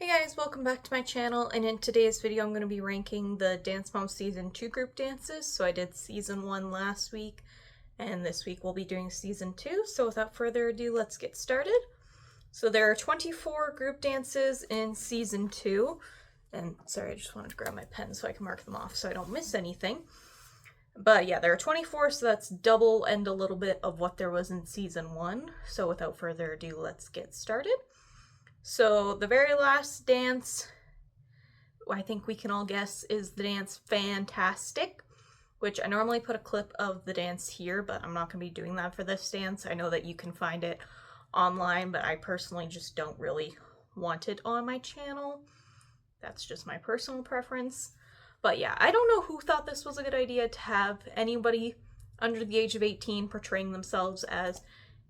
Hey guys, welcome back to my channel, and in today's video I'm going to be ranking the Dance Moms Season 2 group dances. So I did Season 1 last week, and this week we'll be doing Season 2, so without further ado, let's get started. So there are 24 group dances in Season 2, and sorry, I just wanted to grab my pen so I can mark them off so I don't miss anything. But yeah, there are 24, so that's double and a little bit of what there was in Season 1, so without further ado, let's get started. So the very last dance, I think we can all guess, is the dance Fantastic, which I normally put a clip of the dance here, but I'm not going to be doing that for this dance. I know that you can find it online, but I personally just don't really want it on my channel. That's just my personal preference. But yeah, I don't know who thought this was a good idea to have anybody under the age of 18 portraying themselves as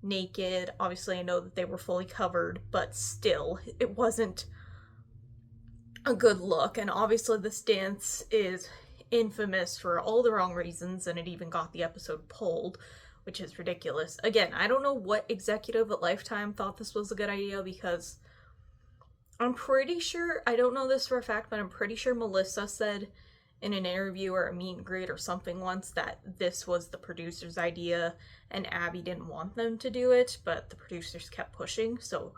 naked. Obviously, I know that they were fully covered, but still, it wasn't a good look. And obviously, this dance is infamous for all the wrong reasons, and it even got the episode pulled, which is ridiculous. Again, I don't know what executive at Lifetime thought this was a good idea, because I'm pretty sure, I don't know this for a fact, but I'm pretty sure Melissa said in an interview or a meet and greet or something once that this was the producer's idea and Abby didn't want them to do it, but the producers kept pushing. So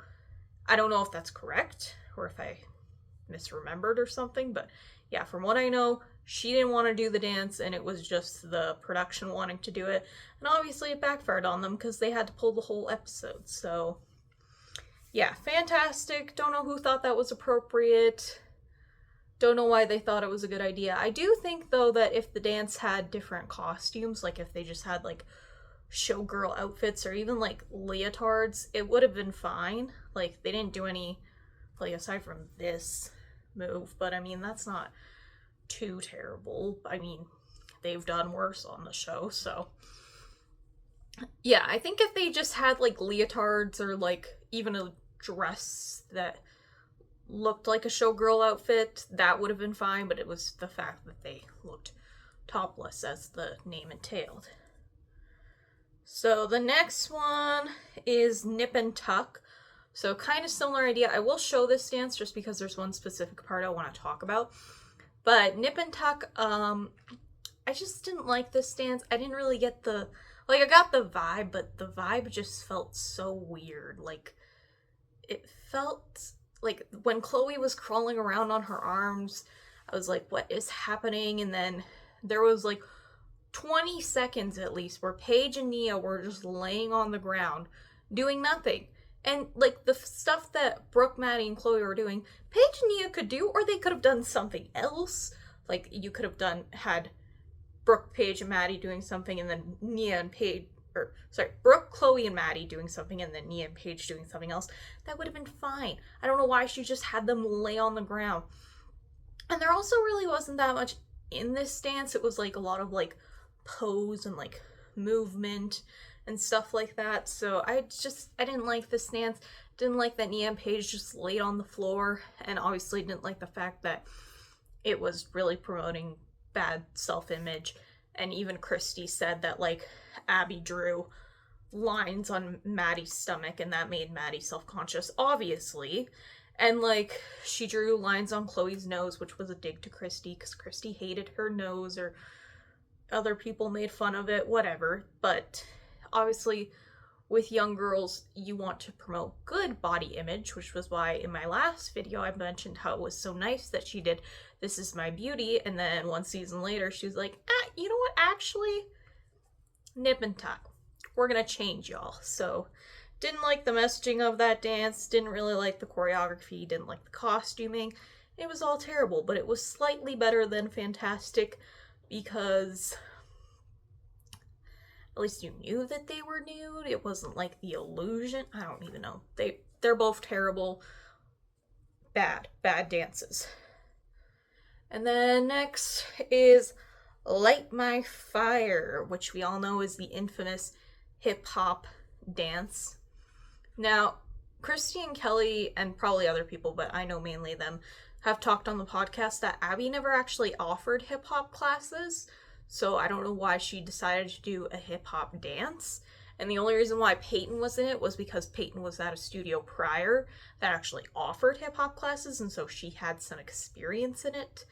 I don't know if that's correct or if I misremembered or something, but yeah, from what I know, she didn't want to do the dance and it was just the production wanting to do it. And obviously it backfired on them because they had to pull the whole episode. So yeah, Fantastic. Don't know who thought that was appropriate. Don't know why they thought it was a good idea. I do think, though, that if the dance had different costumes, like if they just had, like, showgirl outfits or even, like, leotards, it would have been fine. Like, they didn't do any, like, aside from this move, but, I mean, that's not too terrible. I mean, they've done worse on the show, so. Yeah, I think if they just had, like, leotards or, like, even a dress that looked like a showgirl outfit, that would have been fine, but it was the fact that they looked topless, as the name entailed. So the next one is Nip and Tuck. So kind of similar idea. I will show this dance just because there's one specific part I want to talk about. But Nip and Tuck, I just didn't like this dance. I didn't really get the, like, I got the vibe, but the vibe just felt so weird. Like, it felt like when Chloe was crawling around on her arms, I was like, what is happening? And then there was like 20 seconds at least where Paige and Nia were just laying on the ground doing nothing. And like the stuff that Brooke, Maddie, and Chloe were doing, Paige and Nia could do, or they could have done something else. Like you could have had Brooke, Paige, and Maddie doing something, and then Nia and Paige, or sorry, Brooke, Chloe, and Maddie doing something, and then Nia and Paige doing something else. That would have been fine. I don't know why she just had them lay on the ground. And there also really wasn't that much in this dance. It was like a lot of like pose and like movement and stuff like that. So I didn't like this dance. Didn't like that Nia and Paige just laid on the floor, and obviously didn't like the fact that it was really promoting bad self-image. And even Christy said that, like, Abby drew lines on Maddie's stomach, and that made Maddie self-conscious, obviously. And, like, she drew lines on Chloe's nose, which was a dig to Christy, because Christy hated her nose, or other people made fun of it, whatever. But, obviously, with young girls, you want to promote good body image, which was why in my last video I mentioned how it was so nice that she did This Is My Beauty, and then one season later she was like, you know what, actually, Nip and Tuck, we're gonna change y'all. So, didn't like the messaging of that dance, didn't really like the choreography, didn't like the costuming. It was all terrible, but it was slightly better than Fantastic because at least you knew that they were nude. It wasn't like the illusion. I don't even know. They're both terrible. Bad dances. And then next is Light My Fire, which we all know is the infamous hip-hop dance. Now, Christy and Kelly, and probably other people, but I know mainly them, have talked on the podcast that Abby never actually offered hip-hop classes. So I don't know why she decided to do a hip-hop dance. And the only reason why Peyton was in it was because Peyton was at a studio prior that actually offered hip hop classes, and so she had some experience in it.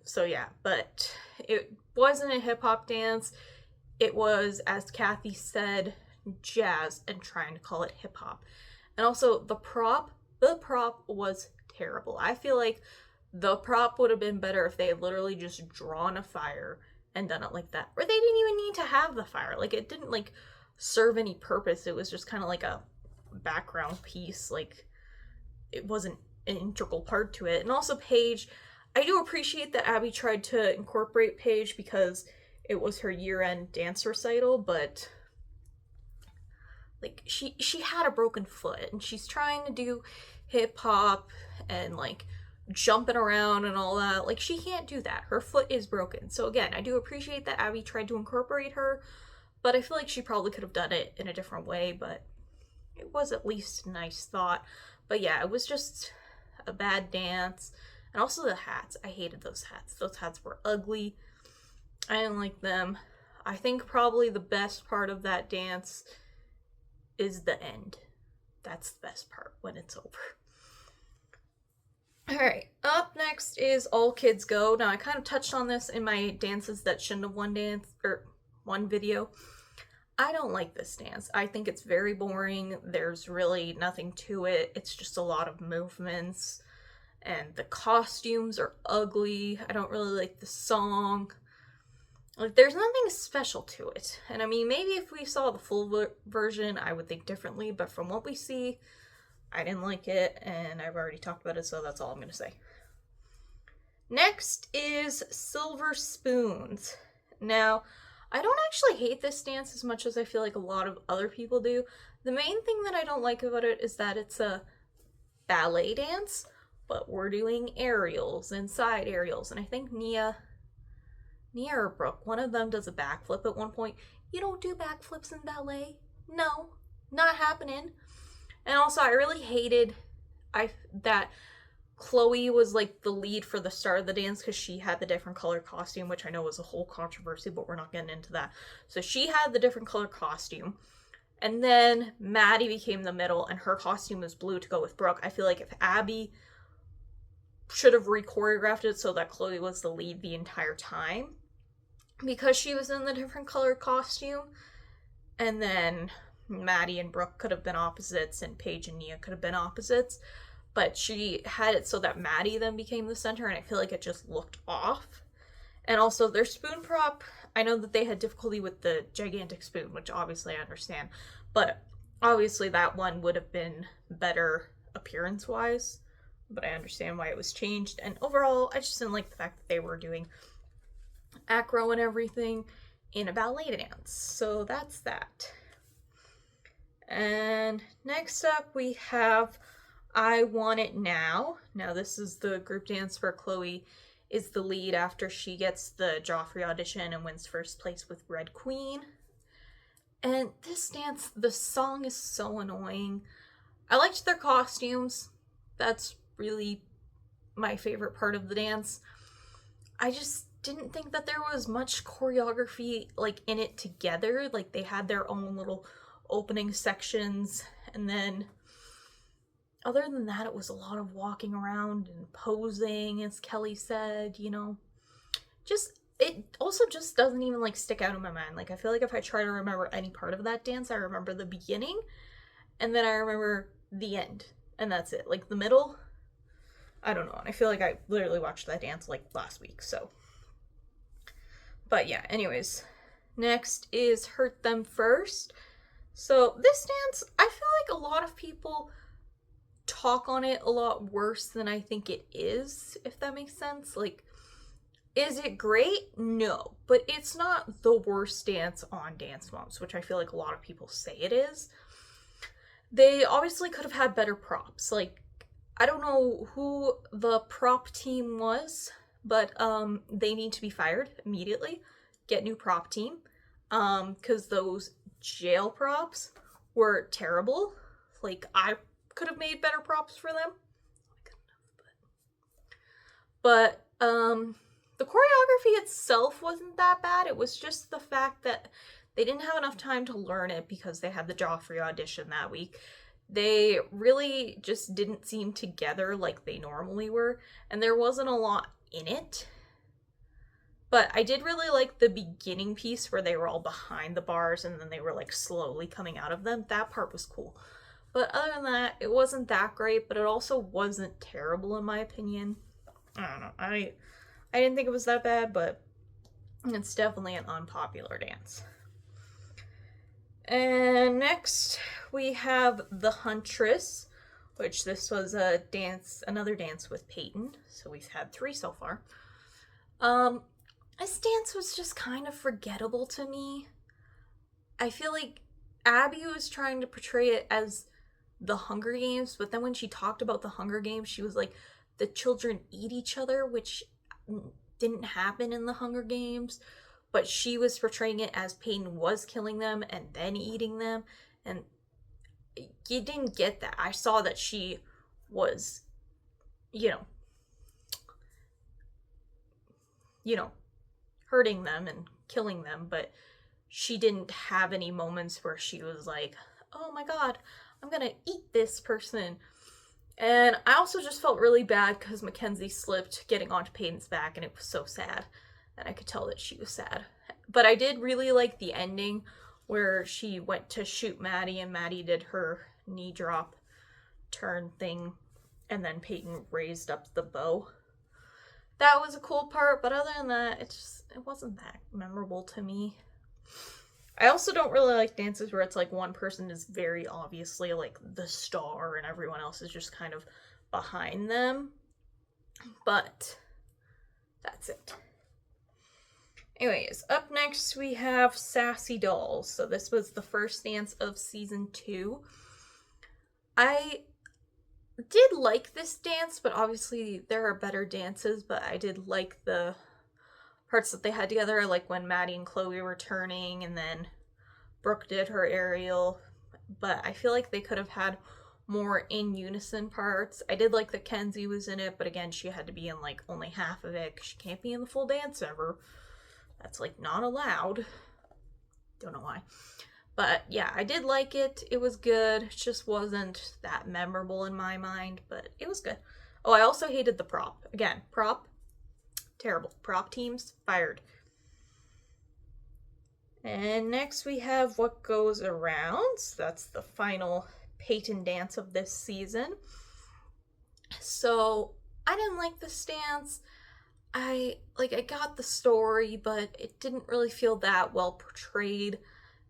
So yeah, but it wasn't a hip hop dance. It was, as Kathy said, jazz and trying to call it hip hop. And also the prop was terrible. I feel like the prop would have been better if they had literally just drawn a fire and done it like that. Or they didn't even need to have the fire. Like, it didn't, like, serve any purpose. It was just kind of like a background piece. Like, it wasn't an integral part to it. And also Paige, I do appreciate that Abby tried to incorporate Paige because it was her year-end dance recital, but like she had a broken foot and she's trying to do hip hop and like jumping around and all that. Like, she can't do that. Her foot is broken. So again, I do appreciate that Abby tried to incorporate her, but I feel like she probably could have done it in a different way, but it was at least a nice thought. But yeah, it was just a bad dance. And also the hats. I hated those hats. Those hats were ugly. I didn't like them. I think probably the best part of that dance is the end. That's the best part, when it's over. Alright, up next is All Kids Go. Now, I kind of touched on this in my dances that shouldn't have won video. I don't like this dance. I think it's very boring. There's really nothing to it. It's just a lot of movements. And the costumes are ugly. I don't really like the song. Like, there's nothing special to it. And I mean, maybe if we saw the full version, I would think differently. But from what we see, I didn't like it. And I've already talked about it, so that's all I'm going to say. Next is Silver Spoons. Now, I don't actually hate this dance as much as I feel like a lot of other people do. The main thing that I don't like about it is that it's a ballet dance, but we're doing aerials and side aerials. And I think Nia or Brooke, one of them does a backflip at one point. You don't do backflips in ballet. No, not happening. And also, I really hated that Chloe was like the lead for the start of the dance because she had the different color costume, which I know was a whole controversy, but we're not getting into that. So she had the different color costume. And then Maddie became the middle, and her costume was blue to go with Brooke. I feel like if Abby should have re-choreographed it so that Chloe was the lead the entire time, because she was in the different color costume, and then Maddie and Brooke could have been opposites, and Paige and Nia could have been opposites, but she had it so that Maddie then became the center, and I feel like it just looked off. And also, their spoon prop, I know that they had difficulty with the gigantic spoon, which obviously I understand, but obviously that one would have been better appearance-wise, but I understand why it was changed. And overall, I just didn't like the fact that they were doing acro and everything in a ballet dance. So that's that. And next up we have I Want It Now. Now this is the group dance where Chloe is the lead after she gets the Joffrey audition and wins first place with Red Queen. And this dance, the song is so annoying. I liked their costumes. That's really my favorite part of the dance. I just didn't think that there was much choreography like in it together. Like, they had their own little opening sections, and then other than that, it was a lot of walking around and posing, as Kelly said, you know. It also just doesn't even like stick out in my mind. Like, I feel like if I try to remember any part of that dance, I remember the beginning, and then I remember the end, and that's it. Like, the middle, I don't know. And I feel like I literally watched that dance like last week, so. But yeah, anyways. Next is Hurt Them First. So this dance, I feel like a lot of people talk on it a lot worse than I think it is, if that makes sense. Like, is it great? No. But it's not the worst dance on Dance Moms, which I feel like a lot of people say it is. They obviously could have had better props. Like, I don't know who the prop team was, but they need to be fired immediately. Get new prop team. Because those jail props were terrible. Like, I could have made better props for them. But the choreography itself wasn't that bad. It was just the fact that they didn't have enough time to learn it because they had the Joffrey audition that week. They really just didn't seem together like they normally were, and there wasn't a lot in it. But I did really like the beginning piece where they were all behind the bars and then they were like slowly coming out of them. That part was cool. But other than that, it wasn't that great, but it also wasn't terrible in my opinion. I don't know. I didn't think it was that bad, but it's definitely an unpopular dance. And next we have the Huntress, which this was another dance with Peyton. So we've had 3 so far. This dance was just kind of forgettable to me. I feel like Abby was trying to portray it as the Hunger Games, but then when she talked about the Hunger Games, she was like, the children eat each other, which didn't happen in the Hunger Games, but she was portraying it as Peyton was killing them and then eating them, and you didn't get that. I saw that she was, you know, hurting them and killing them, but she didn't have any moments where she was like, oh my god, I'm gonna eat this person. And I also just felt really bad because Mackenzie slipped getting onto Peyton's back, and it was so sad, and I could tell that she was sad. But I did really like the ending where she went to shoot Maddie and Maddie did her knee drop turn thing, and then Peyton raised up the bow. That was a cool part, but other than that, it wasn't that memorable to me. I also don't really like dances where it's like one person is very obviously like the star and everyone else is just kind of behind them. But that's it. Anyways, up next we have Sassy Dolls. So this was the first dance of season 2. I did like this dance, but obviously there are better dances, but I did like the parts that they had together, like when Maddie and Chloe were turning and then Brooke did her aerial, but I feel like they could have had more in unison parts. I did like that Kenzie was in it, but again, she had to be in like only half of it because she can't be in the full dance ever. That's like not allowed. Don't know why. But yeah, I did like it. It was good. It just wasn't that memorable in my mind, but it was good. Oh, I also hated the prop. Again, prop, terrible. Prop teams, fired. And next we have What Goes Around. So that's the final Peyton dance of this season. So I didn't like this dance. I got the story, but it didn't really feel that well portrayed.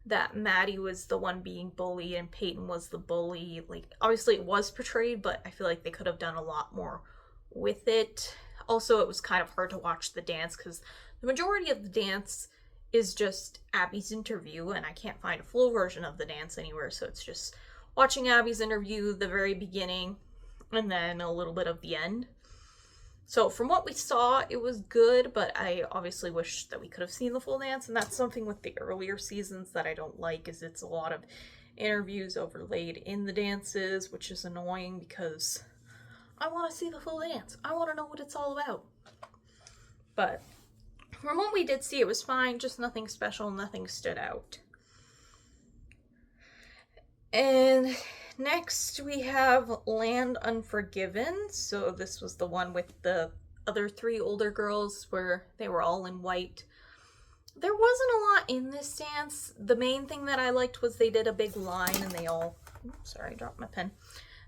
That Maddie was the one being bullied and Peyton was the bully. Like, obviously it was portrayed, but I feel like they could have done a lot more with it. Also, it was kind of hard to watch the dance because the majority of the dance is just Abby's interview, and I can't find a full version of the dance anywhere, so it's just watching Abby's interview, the very beginning, and then a little bit of the end. So from what we saw, it was good, but I obviously wish that we could have seen the full dance, and that's something with the earlier seasons that I don't like, is it's a lot of interviews overlaid in the dances, which is annoying because I want to see the full dance. I want to know what it's all about. But from what we did see, it was fine, just nothing special, nothing stood out. And next we have Land Unforgiven. So this was the one with the other 3 older girls where they were all in white. There wasn't a lot in this dance. The main thing that I liked was they did a big line and they all... Sorry, I dropped my pen.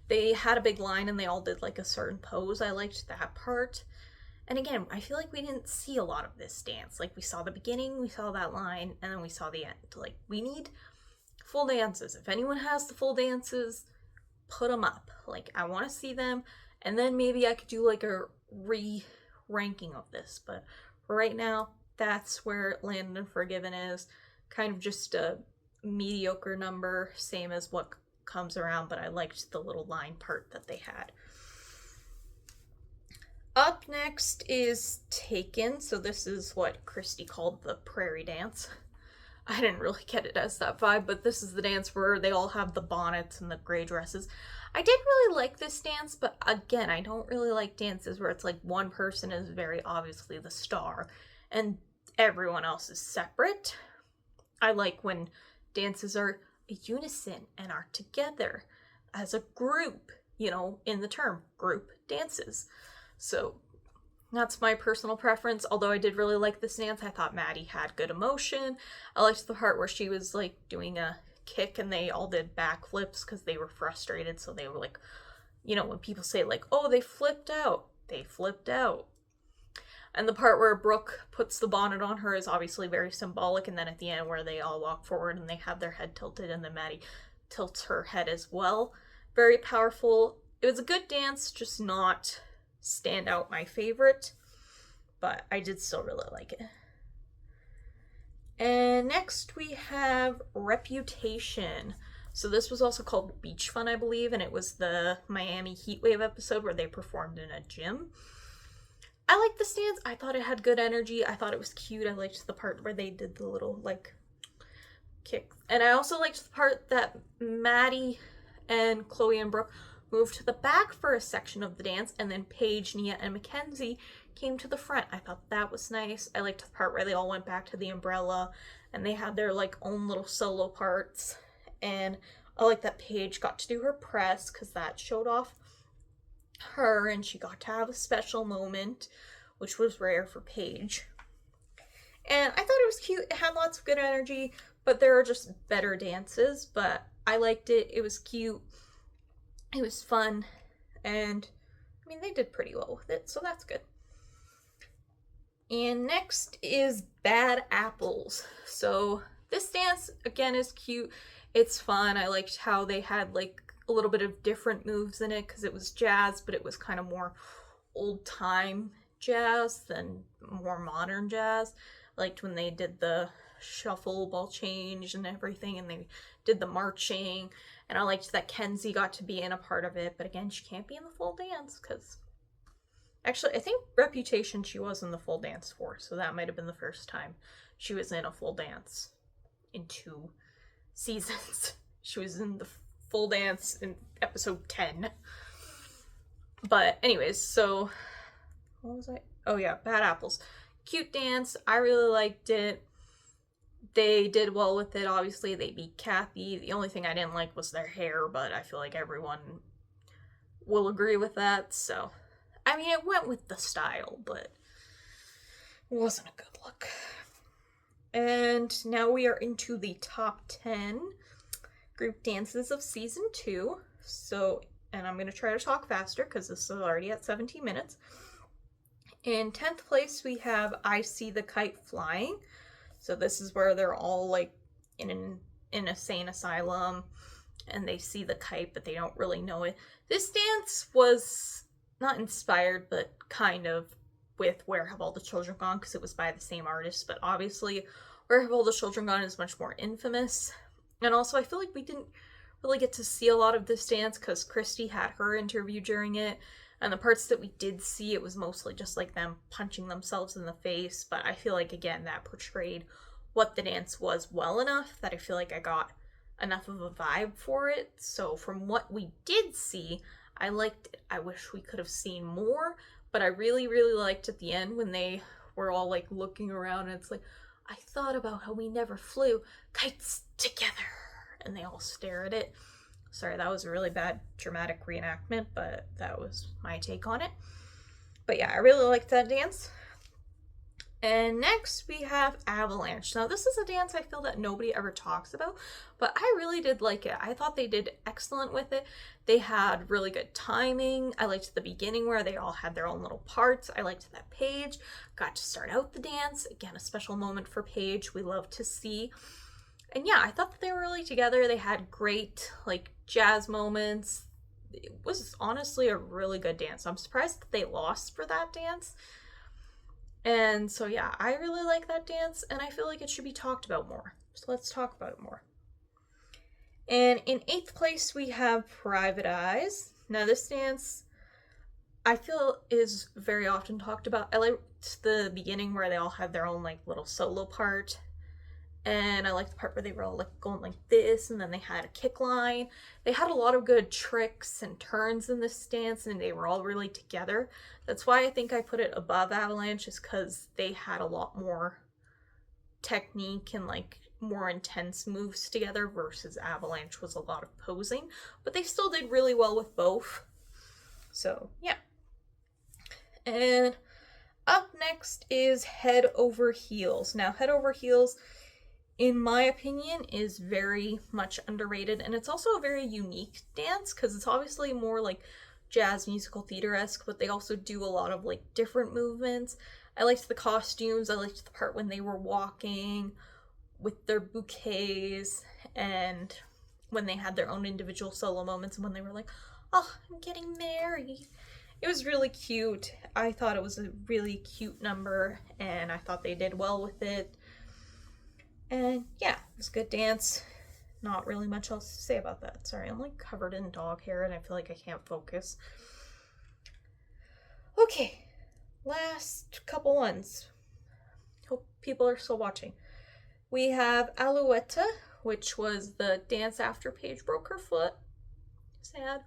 They had a big line and they all did like a certain pose. I liked that part. And again, I feel like we didn't see a lot of this dance. Like, we saw the beginning, we saw that line, and then we saw the end. Like, we need full dances. If anyone has the full dances, put them up. Like, I want to see them, and then maybe I could do like a re-ranking of this. But for right now, that's where Land Unforgiven is. Kind of just a mediocre number, same as What Comes Around, but I liked the little line part that they had. Up next is Taken. So this is what Christy called the prairie dance. I didn't really get it as that vibe, but this is the dance where they all have the bonnets and the gray dresses. I did really like this dance, but again, I don't really like dances where it's like one person is very obviously the star and everyone else is separate. I like when dances are a unison and are together as a group, you know, in the term group dances. So that's my personal preference, although I did really like this dance. I thought Maddie had good emotion. I liked the part where she was like doing a kick and they all did backflips because they were frustrated. So they were like, you know, when people say like, oh, they flipped out, they flipped out. And the part where Brooke puts the bonnet on her is obviously very symbolic. And then at the end where they all walk forward and they have their head tilted and then Maddie tilts her head as well. Very powerful. It was a good dance, just not stand out my favorite, but I did still really like it. And next we have Reputation. So this was also called Beach Fun, I believe, and it was the Miami Heatwave episode where they performed in a gym. I liked this dance. I thought it had good energy. I thought it was cute. I liked the part where they did the little like kick. And I also liked the part that Maddie and Chloe and Brooke moved to the back for a section of the dance, and then Paige, Nia, and Mackenzie came to the front. I thought that was nice. I liked the part where they all went back to the umbrella and they had their like own little solo parts. And I like that Paige got to do her press because that showed off her and she got to have a special moment, which was rare for Paige. And I thought it was cute. It had lots of good energy, but there are just better dances. But I liked it. It was cute. It was fun, and I mean, they did pretty well with it, so that's good. And next is Bad Apples. So this dance, again, is cute. It's fun. I liked how they had, like, a little bit of different moves in it, because it was jazz, but it was kind of more old-time jazz than more modern jazz. I liked when they did the shuffle, ball change, and everything, and they did the marching. And I liked that Kenzie got to be in a part of it, but again, she can't be in the full dance because actually, I think Reputation she was in the full dance for, so that might have been the first time she was in a full dance in 2 seasons. She was in the full dance in episode 10. But anyways, so what was I? Oh yeah, Bad Apples. Cute dance. I really liked it. They did well with it. Obviously, they beat Kathy. The only thing I didn't like was their hair, but I feel like everyone will agree with that. So, I mean, it went with the style, but it wasn't a good look. And now we are into the top 10 group dances of season 2. So, and I'm going to try to talk faster because this is already at 17 minutes. In 10th place, we have I See the Kite Flying. So this is where they're all like in an insane asylum and they see the kite, but they don't really know it. This dance was not inspired, but kind of with Where Have All the Children Gone, because it was by the same artist. But obviously, Where Have All the Children Gone is much more infamous. And also, I feel like we didn't really get to see a lot of this dance because Christy had her interview during it. And the parts that we did see, it was mostly just like them punching themselves in the face. But I feel like, again, that portrayed what the dance was well enough that I feel like I got enough of a vibe for it. So from what we did see, I liked it. I wish we could have seen more. But I really, really liked at the end when they were all like looking around and it's like, I thought about how we never flew kites together. And they all stare at it. Sorry, that was a really bad dramatic reenactment, but that was my take on it. But yeah, I really liked that dance. And next we have Avalanche. Now this is a dance I feel that nobody ever talks about, but I really did like it. I thought they did excellent with it. They had really good timing. I liked the beginning where they all had their own little parts. I liked that Paige got to start out the dance. Again, a special moment for Paige. We love to see. And yeah, I thought that they were really together. They had great like jazz moments. It was honestly a really good dance. I'm surprised that they lost for that dance. And so yeah, I really like that dance and I feel like it should be talked about more. So let's talk about it more. And in 8th place we have Private Eyes. Now this dance I feel is very often talked about. I liked the beginning where they all had their own like little solo part. And I liked the part where they were all like going like this and then they had a kick line. They had a lot of good tricks and turns in this dance and they were all really together. That's why I think I put it above Avalanche, is because they had a lot more technique and like more intense moves together versus Avalanche was a lot of posing, but they still did really well with both. So, yeah. And up next is Head Over Heels. Now, Head Over Heels, in my opinion, is very much underrated, and it's also a very unique dance because it's obviously more like jazz musical theater-esque, but they also do a lot of like different movements. I liked the costumes. I liked the part when they were walking with their bouquets, and when they had their own individual solo moments, and when they were like, oh, I'm getting married. It was really cute. I thought it was a really cute number, and I thought they did well with it. And yeah, it was a good dance. Not really much else to say about that. Sorry, I'm like covered in dog hair and I feel like I can't focus. Okay, last couple ones. Hope people are still watching. We have Alouetta, which was the dance after Paige broke her foot. Sad.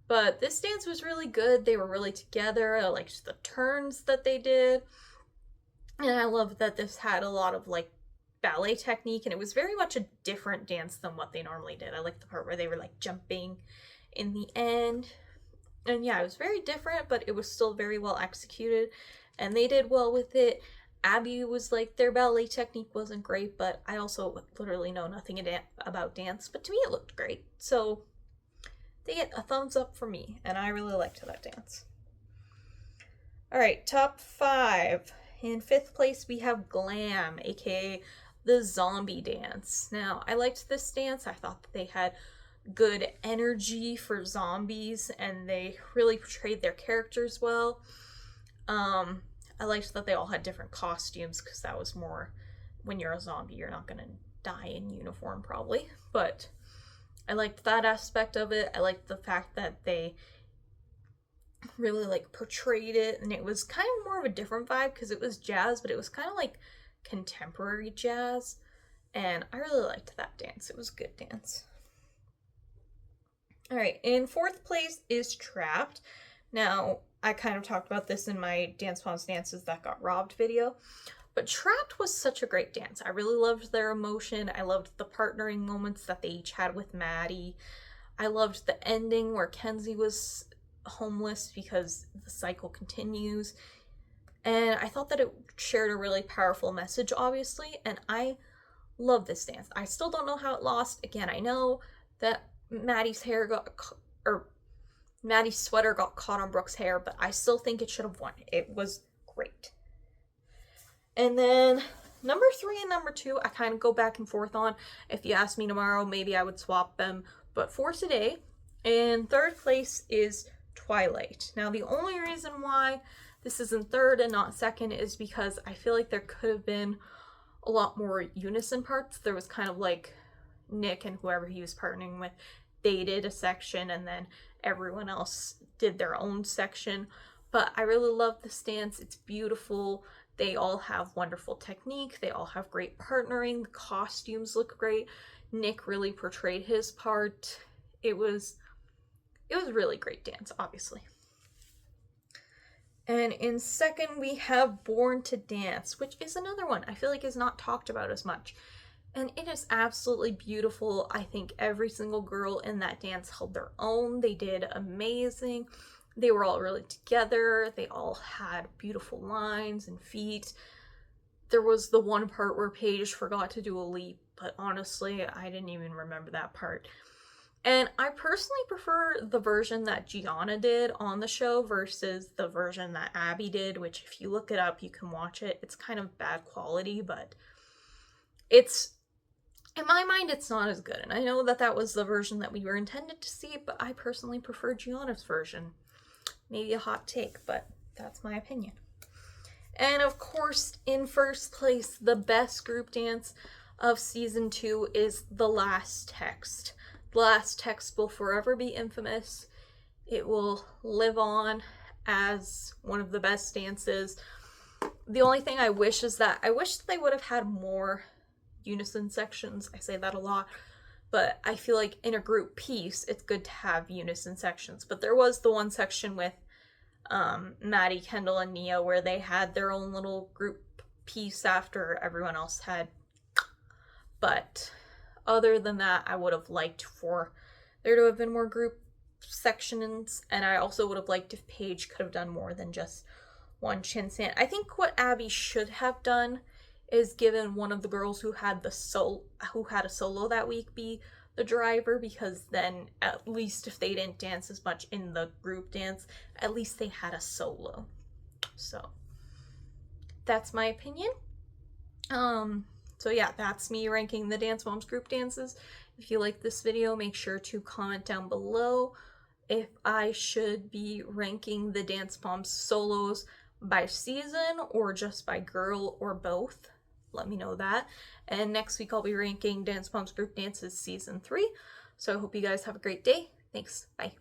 But this dance was really good. They were really together. I liked the turns that they did. And I love that this had a lot of like ballet technique, and it was very much a different dance than what they normally did. I liked the part where they were like jumping in the end. And yeah, it was very different, but it was still very well executed, and they did well with it. Abby was like, their ballet technique wasn't great, but I also literally know nothing about dance, but to me it looked great. So they get a thumbs up for me, and I really liked that dance. Alright, top 5. In 5th place, we have Glam, aka the zombie dance. Now, I liked this dance. I thought that they had good energy for zombies, and they really portrayed their characters well. I liked that they all had different costumes, because that was more, when you're a zombie, you're not going to die in uniform, probably. But I liked that aspect of it. I liked the fact that they really like portrayed it, and it was kind of more of a different vibe because it was jazz, but it was kind of like contemporary jazz, and I really liked that dance. It was a good dance. Alright, in 4th place is Trapped. Now, I kind of talked about this in my Dance Moms Dances That Got Robbed video, but Trapped was such a great dance. I really loved their emotion. I loved the partnering moments that they each had with Maddie. I loved the ending where Kenzie was homeless because the cycle continues. And I thought that it shared a really powerful message, obviously, and I love this dance. I still don't know how it lost. Again, I know that Maddie's sweater got caught on Brooke's hair, but I still think it should have won. It was great. And then number 3 and number 2, I kind of go back and forth on. If you ask me tomorrow, maybe I would swap them. But for today, in 3rd place is Twilight. Now, the only reason why this is in 3rd and not 2nd is because I feel like there could have been a lot more unison parts. There was kind of like Nick and whoever he was partnering with, they did a section, and then everyone else did their own section. But I really love this dance. It's beautiful. They all have wonderful technique. They all have great partnering. The costumes look great. Nick really portrayed his part. It was a really great dance, obviously. And in 2nd, we have Born to Dance, which is another one I feel like is not talked about as much. And it is absolutely beautiful. I think every single girl in that dance held their own. They did amazing. They were all really together. They all had beautiful lines and feet. There was the one part where Paige forgot to do a leap, but honestly, I didn't even remember that part. And I personally prefer the version that Gianna did on the show versus the version that Abby did, which if you look it up, you can watch it. It's kind of bad quality, but it's, in my mind, it's not as good. And I know that that was the version that we were intended to see, but I personally prefer Gianna's version. Maybe a hot take, but that's my opinion. And of course, in 1st place, the best group dance of season 2 is The Last Text. The Last Text will forever be infamous. It will live on as one of the best dances. The only thing I wish is that I wish they would have had more unison sections. I say that a lot, but I feel like in a group piece, it's good to have unison sections. But there was the one section with Maddie, Kendall, and Nia where they had their own little group piece after everyone else had But other than that, I would have liked for there to have been more group sections, and I also would have liked if Paige could have done more than just one chin stand. I think what Abby should have done is given one of the girls who had a solo that week be the driver, because then at least if they didn't dance as much in the group dance, at least they had a solo. So that's my opinion. So yeah, that's me ranking the Dance Moms group dances. If you like this video, make sure to comment down below if I should be ranking the Dance Moms solos by season or just by girl or both. Let me know that. And next week I'll be ranking Dance Moms group dances season 3. So I hope you guys have a great day. Thanks. Bye.